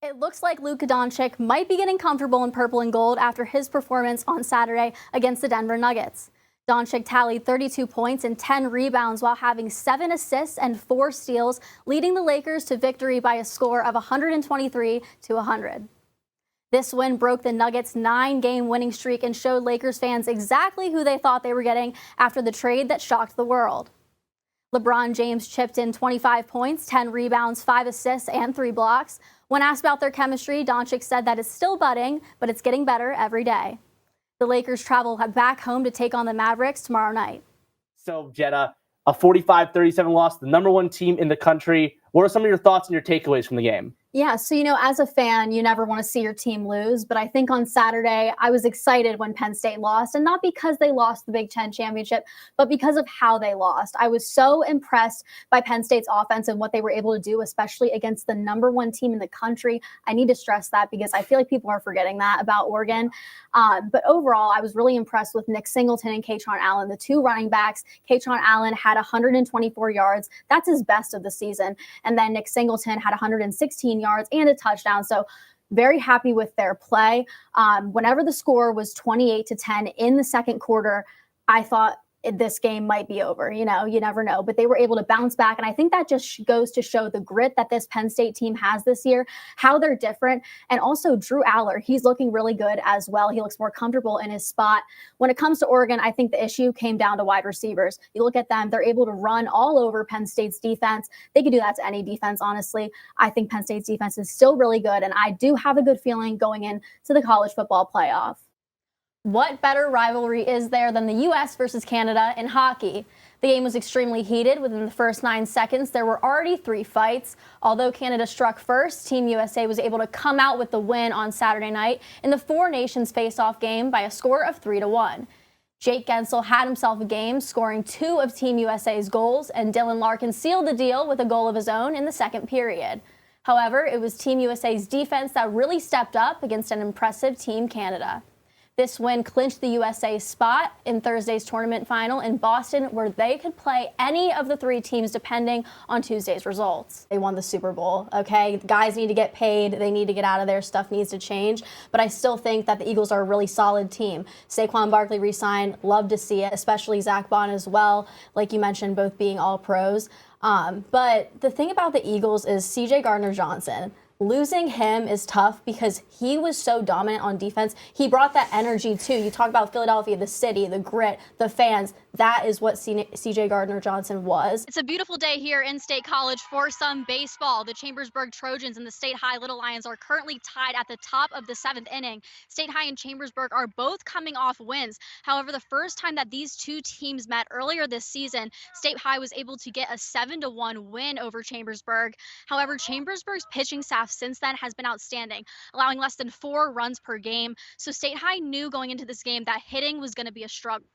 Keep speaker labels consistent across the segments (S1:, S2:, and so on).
S1: It looks like Luka Doncic might be getting comfortable in purple and gold after his performance on Saturday against the Denver Nuggets. Doncic tallied 32 points and 10 rebounds while having 7 assists and 4 steals, leading the Lakers to victory by a score of 123-100. This win broke the Nuggets' 9-game winning streak and showed Lakers fans exactly who they thought they were getting after the trade that shocked the world. LeBron James chipped in 25 points, 10 rebounds, 5 assists, and 3 blocks. When asked about their chemistry, Doncic said that it's still budding, but it's getting better every day. The Lakers travel back home to take on the Mavericks tomorrow night.
S2: So, Jenna, a 45-37 loss, the number 1 team in the country. What are some of your thoughts and your takeaways from the game?
S1: Yeah, so, as a fan, you never want to see your team lose. But I think on Saturday, I was excited when Penn State lost, and not because they lost the Big Ten championship, but because of how they lost. I was so impressed by Penn State's offense and what they were able to do, especially against the number 1 team in the country. I need to stress that because I feel like people are forgetting that about Oregon. But overall, I was really impressed with Nick Singleton and Kaytron Allen, the 2 running backs. Kaytron Allen had 124 yards. That's his best of the season. And then Nick Singleton had 116 yards and a touchdown. So very happy with their play. Whenever the score was 28-10 in the second quarter, I thought this game might be over. You never know. But they were able to bounce back. And I think that just goes to show the grit that this Penn State team has this year, how they're different. And also Drew Aller, he's looking really good as well. He looks more comfortable in his spot. When it comes to Oregon, I think the issue came down to wide receivers. You look at them, they're able to run all over Penn State's defense. They could do that to any defense, honestly. I think Penn State's defense is still really good. And I do have a good feeling going into the college football playoff. What better rivalry is there than the U.S. versus Canada in hockey? The game was extremely heated. Within the first 9 seconds, there were already 3 fights. Although Canada struck first, Team USA was able to come out with the win on Saturday night in the 4 nations face-off game by a score of 3-1. Jake Gensel had himself a game, scoring 2 of Team USA's goals, and Dylan Larkin sealed the deal with a goal of his own in the second period. However, it was Team USA's defense that really stepped up against an impressive Team Canada. This win clinched the USA spot in Thursday's tournament final in Boston, where they could play any of the 3 teams depending on Tuesday's results. They won the Super Bowl, okay? Guys need to get paid. They need to get out of there. Stuff needs to change. But I still think that the Eagles are a really solid team. Saquon Barkley re-signed. Love to see it, especially Zach Bond as well. Like you mentioned, both being all pros. But the thing about the Eagles is C.J. Gardner-Johnson. Losing him is tough because he was so dominant on defense. He brought that energy too. You talk about Philadelphia, the city, the grit, the fans. That is what C.J. Gardner-Johnson was.
S3: It's a beautiful day here in State College for some baseball. The Chambersburg Trojans and the State High Little Lions are currently tied at the top of the 7th inning. State High and Chambersburg are both coming off wins. However, the first time that these 2 teams met earlier this season, State High was able to get a 7-1 win over Chambersburg. However, Chambersburg's pitching staff since then has been outstanding, allowing less than 4 runs per game. So State High knew going into this game that hitting was going to be a struggle.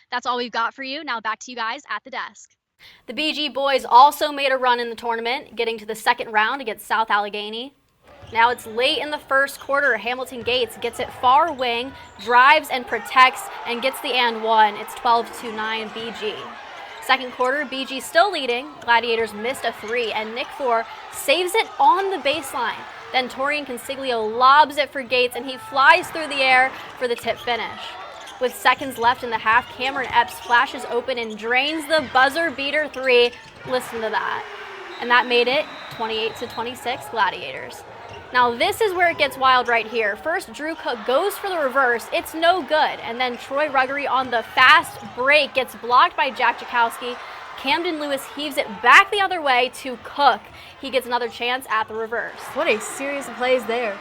S3: That's all we've got for you. Now back to you guys at the desk.
S1: The BG boys also made a run in the tournament, getting to the second round against South Allegheny. Now it's late in the first quarter. Hamilton Gates gets it far wing, drives and protects, and gets the and one. It's 12-9 BG. Second quarter, BG still leading. Gladiators missed a 3, and Nick Four saves it on the baseline. Then Torian Consiglio lobs it for Gates, and he flies through the air for the tip finish. With seconds left in the half, Cameron Epps flashes open and drains the buzzer beater 3. Listen to that. And that made it 28-26 Gladiators. Now this is where it gets wild right here. First, Drew Cook goes for the reverse. It's no good. And then Troy Ruggery on the fast break gets blocked by Jack Jakowski. Camden Lewis heaves it back the other way to Cook. He gets another chance at the reverse.
S4: What a series of plays there.